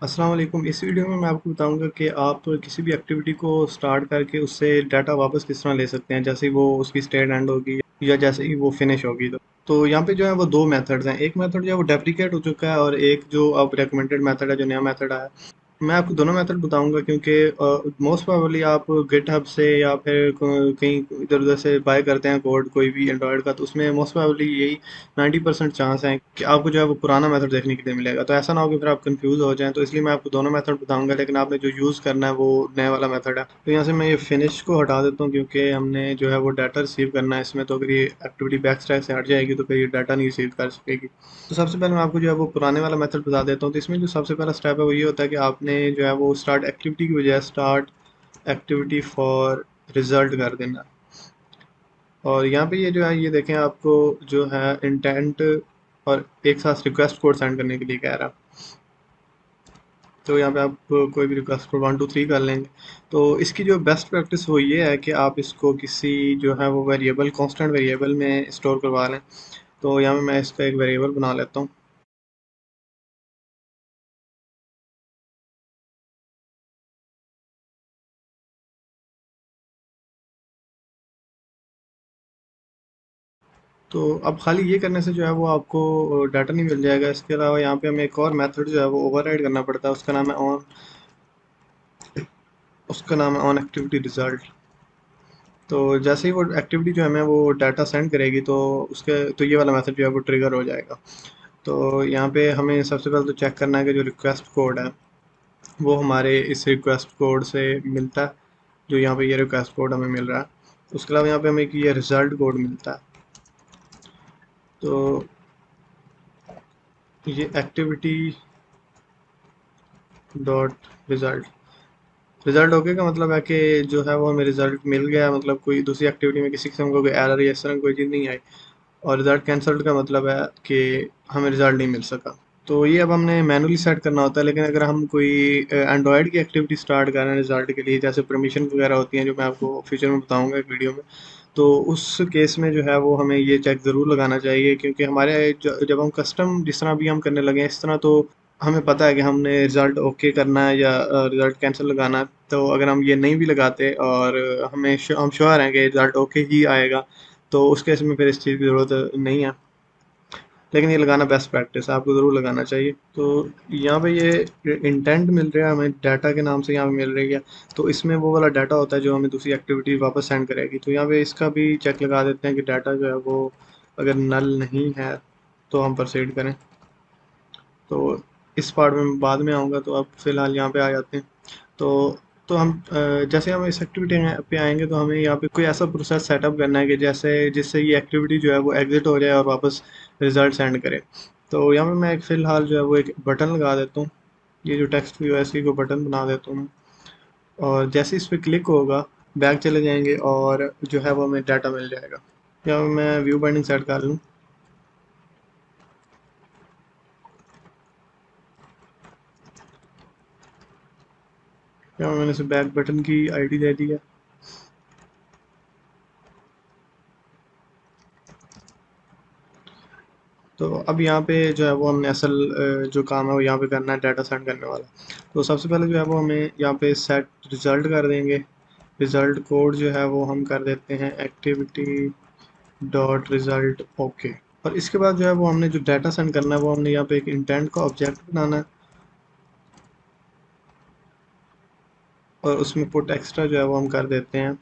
अस्सलाम वालेकुम। इस वीडियो में मैं आपको बताऊंगा कि आप किसी भी एक्टिविटी को स्टार्ट करके उससे डाटा वापस किस तरह ले सकते हैं, जैसे ही वो उसकी स्टेट एंड होगी या जैसे ही वो फिनिश होगी। तो यहाँ पे जो है वो दो मेथड्स हैं। एक मेथड जो है वो डेप्रिकेट हो चुका है और एक जो अब रिकमेंडेड मेथड है, जो नया मेथड आया है। मैं आपको दोनों मेथड बताऊंगा क्योंकि मोस्ट प्रोबेबली आप गिटहब से या फिर कहीं इधर उधर से बाय करते हैं कोड कोई भी एंड्रॉयड का, तो उसमें मोस्ट प्रोबेबली यही 90% चांस है कि आपको जो है वो पुराना मेथड देखने के लिए मिलेगा। तो ऐसा ना हो कि फिर आप कंफ्यूज हो जाएं, तो इसलिए मैं आपको दोनों मेथड बताऊंगा, लेकिन आपने जो यूज़ करना है वो नया वाला मेथड है। तो यहाँ से मैं ये फिनिश को हटा देता हूँ क्योंकि हमने जो है वो डाटा रिसीव करना है इसमें। तो अगर ये एक्टिविटी बैक स्टैक से हट जाएगी तो फिर ये डाटा नहीं रिसीव कर सकेगी। तो सबसे पहले मैं आपको जो है वो पुराने वाला मेथड बता देता हूँ। तो इसमें जो सबसे पहला स्टेप है वो ये होता है कि आपने जो है वो स्टार्ट एक्टिविटी की बजाय स्टार्ट एक्टिविटी फॉर रिजल्ट कर देना। और यहाँ पे ये जो है ये देखें, आपको जो है इंटेंट और एक साथ रिक्वेस्ट कोड सेंड करने के लिए कह रहा है। तो यहाँ पे आप कोई भी रिक्वेस्ट कोड 1 2 3 कर लेंगे। तो इसकी जो बेस्ट प्रैक्टिस वो ये है कि आप इसको किसी जो है वो वेरिएबल, कांस्टेंट वेरिएबल में स्टोर करवा लें। तो यहाँ पे मैं इसका एक वेरिएबल बना लेता हूँ। तो अब खाली ये करने से जो है वो आपको डाटा नहीं मिल जाएगा। इसके अलावा यहाँ पे हमें एक और मेथड जो है वो ओवरराइड करना पड़ता है। उसका नाम है ऑन एक्टिविटी रिजल्ट। तो जैसे ही वो एक्टिविटी जो है हमें वो डाटा सेंड करेगी, तो उसके तो ये वाला मेथड जो है वो ट्रिगर हो जाएगा। तो यहाँ पे हमें सबसे पहले तो चेक करना है कि जो रिक्वेस्ट कोड है वो हमारे इस रिक्वेस्ट कोड से मिलता है। जो यहाँ पे ये रिक्वेस्ट कोड हमें मिल रहा है। उसके अलावा यहाँ पे हमें ये रिजल्ट कोड मिलता है। तो ये activity dot result, result okay का मतलब है कि जो है वो हमें रिजल्ट मिल गया, मतलब कोई दूसरी एक्टिविटी में किसी किस्म का कोई एरर या इस तरह की कोई चीज़ नहीं आई। और रिजल्ट कैंसल्ड का मतलब है कि हमें रिजल्ट नहीं मिल सका। तो ये अब हमने मैनुअली सेट करना होता है। लेकिन अगर हम कोई एंड्रॉयड की एक्टिविटी स्टार्ट कर रहे हैं रिजल्ट के लिए, जैसे परमिशन वगैरह होती हैं जो मैं आपको फ्यूचर में बताऊंगा एक वीडियो में, तो उस केस में जो है वो हमें ये चेक ज़रूर लगाना चाहिए। क्योंकि हमारे जब हम कस्टम जिस तरह भी हम करने लगे हैं इस तरह, तो हमें पता है कि हमने रिज़ल्ट ओके करना है या रिज़ल्ट कैंसिल लगाना है। तो अगर हम ये नहीं भी लगाते और हम श्योर हैं कि रिज़ल्ट ओके ही आएगा, तो उस केस में फिर इस चीज़ की ज़रूरत नहीं है। लेकिन ये लगाना बेस्ट प्रैक्टिस है, आपको ज़रूर लगाना चाहिए। तो यहाँ पे ये इंटेंट मिल रहा है हमें, डाटा के नाम से यहाँ पे मिल रही है। तो इसमें वो वाला डाटा होता है जो हमें दूसरी एक्टिविटी वापस सेंड करेगी। तो यहाँ पे इसका भी चेक लगा देते हैं कि डाटा जो है वो अगर नल नहीं है तो हम प्रोसीड करें। तो इस पार्ट में मैं बाद में आऊँगा, तो अब फिलहाल यहाँ पे आ जाते हैं। तो तो हम जैसे हम इस एक्टिविटी पे आएंगे तो हमें यहाँ पे कोई ऐसा प्रोसेस सेटअप करना है कि जैसे जिससे ये एक्टिविटी जो है वो एग्जिट हो जाए और वापस रिजल्ट सेंड करे। तो यहाँ पे मैं एक फ़िलहाल जो है वो एक बटन लगा देता हूँ। ये जो टेक्स्ट व्यू है इसी को बटन बना देता हूँ मैं। और जैसे इस पर क्लिक होगा, बैक चले जाएंगे और जो है वो हमें डाटा मिल जाएगा। यहाँ पे मैं व्यू बाइंडिंग सेट कर लूँ। यहाँ पे मैंने इसे बैक बटन की आईडी दे दी है। तो अब यहाँ पे जो है वो हमने असल जो काम है वो यहाँ पे करना है, डाटा सेंड करने वाला। तो सबसे पहले जो है वो हमें यहाँ पे सेट रिजल्ट कर देंगे। रिजल्ट कोड जो है वो हम कर देते हैं एक्टिविटी डॉट रिजल्ट ओके। और इसके बाद जो है वो हमने जो डाटा सेंड करना है वो हमने यहाँ पे एक इंटेंट का ऑब्जेक्ट बनाना है। और उसमें पुट एक्स्ट्रा जो है वो हम कर देते हैं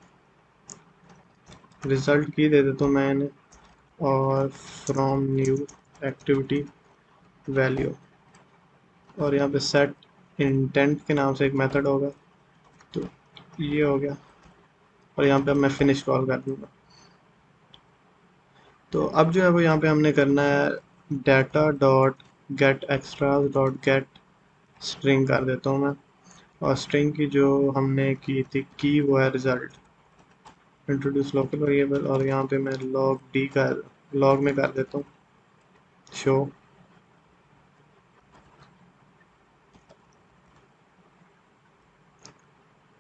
रिजल्ट की दे देता हूँ मैंने, और फ्रॉम न्यू एक्टिविटी वैल्यू। और यहाँ पे सेट इंटेंट के नाम से एक मेथड होगा। तो ये हो गया। और यहाँ पे अब मैं फिनिश कॉल कर दूंगा। तो अब जो है वो यहाँ पे हमने करना है data dot get extra dot gate string कर देता हूँ मैं। और स्ट्रिंग की जो हमने की थी की वो है रिजल्ट। इंट्रोड्यूस लोकल वेरिएबल, और यहाँ पे मैं लॉग डी का लॉग में कर देता हूँ शो।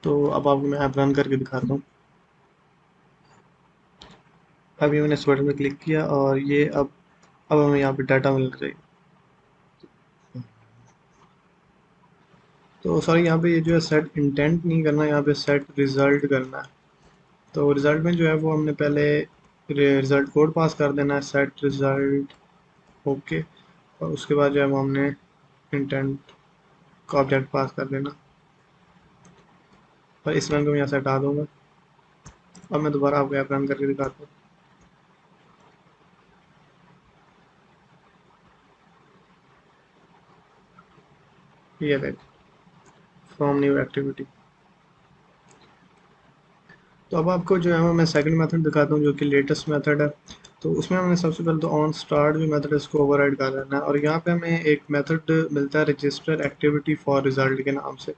तो अब आपको मैं ऐप रन करके दिखाता हूँ। अभी मैंने इस बटन पे क्लिक किया और ये अब हमें यहाँ पे डाटा मिल रही है। तो सॉरी, यहाँ पे ये जो है सेट इंटेंट नहीं करना, यहाँ पे सेट रिज़ल्ट करना है। तो रिज़ल्ट में जो है वो हमने पहले रिज़ल्ट कोड पास कर देना है, सेट रिज़ल्ट, ओके। और उसके बाद जो है वो हमने इंटेंट का ऑब्जेक्ट पास कर देना। और इस रन को मैं यहाँ से हटा दूंगा और मैं दोबारा आपको ऐप रन करके दिखाता हूँ। ये देख, फ्रॉम न्यू एक्टिविटी। तो अब आपको जो है वो मैं सेकंड मेथड दिखाता हूँ जो कि लेटेस्ट मेथड है। तो उसमें हमने सबसे पहले तो ऑन स्टार्ट जो मेथड है इसको ओवरराइड कर लेना है, और यहाँ पे हमें एक मेथड मिलता है रजिस्टर एक्टिविटी फॉर रिजल्ट के नाम से।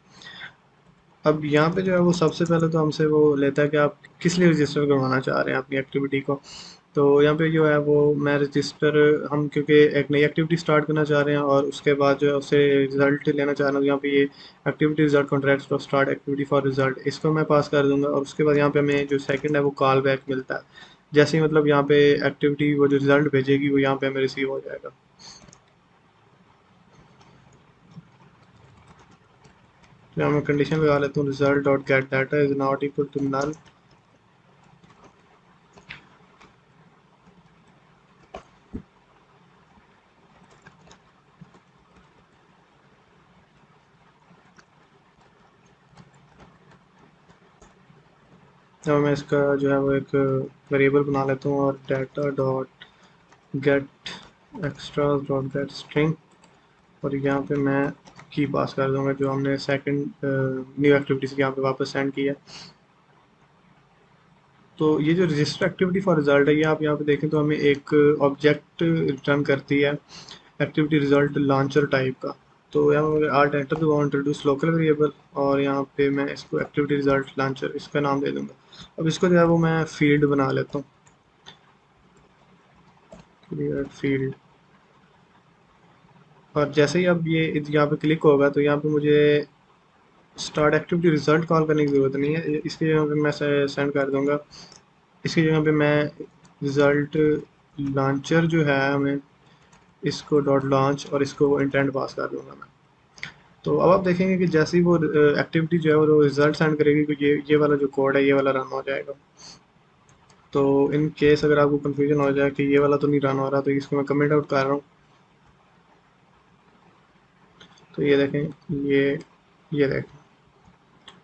अब यहाँ पे जो है वो सबसे पहले तो हमसे वो लेता है कि आप किस लिए रजिस्टर करवाना चाह रहे हैं अपनी एक्टिविटी को। तो यहाँ पे जो है वो मैं रजिस्टर, हम क्योंकि एक नई एक्टिविटी स्टार्ट करना चाह रहे हैं और उसके बाद जो है उससे रिजल्ट लेना चाह रहा हूँ, यहाँ पे ये activity result contract for start activity for result, इसको मैं पास कर दूंगा। और उसके बाद यहाँ पे हमें जो सेकंड है वो कॉल बैक मिलता है। जैसे ही मतलब यहाँ पे एक्टिविटी वो जो रिजल्ट भेजेगी वो यहाँ पे हमें रिसीव हो जाएगा। तो यहाँ मैं कंडीशन लगा लेता हूँ, result dot get data is not equal to null. अब मैं इसका जो है वो एक वेरिएबल बना लेता हूँ, और data dot get extra dot gate string, और यहाँ पे मैं की पास कर दूंगा जो हमने सेकंड न्यू एक्टिविटी से यहाँ पे वापस सेंड किया। तो ये जो रजिस्टर एक्टिविटी फॉर रिजल्ट है, ये आप यहाँ पे देखें तो हमें एक ऑब्जेक्ट रिटर्न करती है एक्टिविटी रिजल्ट लॉन्चर टाइप का। तो यहाँ पे alt enter to introduce local variable, और यहाँ पे मैं इसको एक्टिविटी रिजल्ट लॉन्चर इसका नाम दे दूंगा। अब इसको जो है वो मैं फील्ड बना लेता हूँ, क्रिएट फील्ड। और जैसे ही अब ये यहाँ पे क्लिक होगा तो यहाँ पे मुझे स्टार्ट एक्टिविटी रिजल्ट कॉल करने की ज़रूरत नहीं है, इसकी जगह पे मैं सेंड कर दूंगा। इसकी जगह पे मैं रिजल्ट लॉन्चर जो है हमें इसको डॉट लॉन्च और इसको इंटेंट पास कर दूंगा मैं। तो अब आप देखेंगे कि जैसे ही वो एक्टिविटी जो है वो रिजल्ट सेंड करेगी तो ये वाला जो कोड है ये वाला रन हो जाएगा। तो इन केस अगर आपको कंफ्यूजन हो जाए कि ये वाला तो नहीं रन हो रहा, तो इसको मैं कमेंट आउट कर रहा हूँ। तो ये देखें, ये देखें,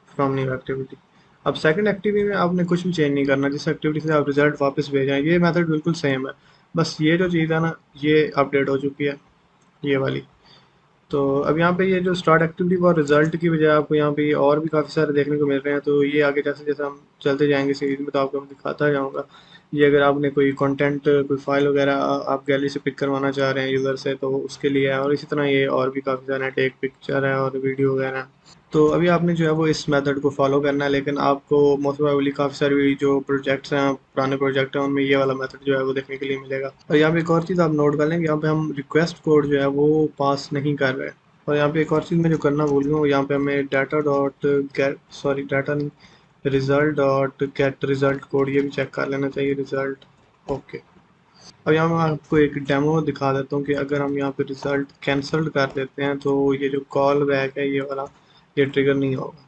फ्रॉम न्यू एक्टिविटी। अब सेकंड एक्टिविटी में आपने कुछ भी चेंज नहीं करना, जिस एक्टिविटी से आप रिजल्ट वापस भेजें ये मेथड बिल्कुल सेम है। बस ये जो चीज़ है ना, ये अपडेट हो चुकी है, ये वाली। तो अब यहाँ पे ये जो स्टार्ट एक्टिविटी और रिजल्ट की बजाय आपको यहाँ पे ये और भी काफ़ी सारे देखने को मिल रहे हैं। तो ये आगे जैसे जैसे हम चलते जाएंगे सीरीज में तो आपको मैं दिखाता जाऊँगा। ये अगर आपने कोई कंटेंट कोई फाइल वगैरह आप गैलरी से पिक करवाना चाह रहे हैं यूज़र से, तो उसके लिए है। और इसी तरह ये और भी काफ़ी सारे हैं, टेक पिक्चर है और वीडियो वगैरह है। तो अभी आपने जो है वो इस मेथड को फॉलो करना है, लेकिन आपको मोस्ट प्रोबेबली काफ़ी सारी जो प्रोजेक्ट्स हैं पुराने प्रोजेक्ट हैं उनमें ये वाला मेथड जो है वो देखने के लिए मिलेगा। और यहाँ पे एक और चीज़ आप नोट कर लेंगे, यहाँ पे हम रिक्वेस्ट कोड जो है वो पास नहीं कर रहे हैं। और यहाँ पे एक और चीज़ मैं जो करना भूल गया हूँ, यहाँ पे हमें data dot get, sorry data नहीं, result dot get result code ये भी चेक कर लेना चाहिए, रिजल्ट, ओके। अब यहाँ मैं आपको एक डेमो दिखा देता हूँ कि अगर हम यहाँ पे रिजल्ट कैंसिल कर देते हैं तो ये जो कॉल बैक है ये वाला, ये ट्रिगर नहीं होगा।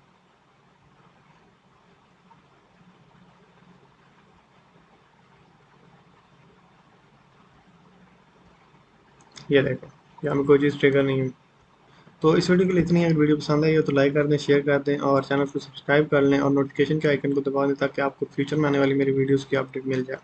ये देखो, यहाँ में कोई चीज़ ट्रिगर नहीं हुई। तो इस वीडियो के लिए इतनी है। अगर वीडियो पसंद आई हो तो लाइक कर दें, शेयर कर दें और चैनल को सब्सक्राइब कर लें और नोटिफिकेशन के आइकन को दबा दें ताकि आपको फ्यूचर में आने वाली मेरी वीडियोस की अपडेट मिल जाए।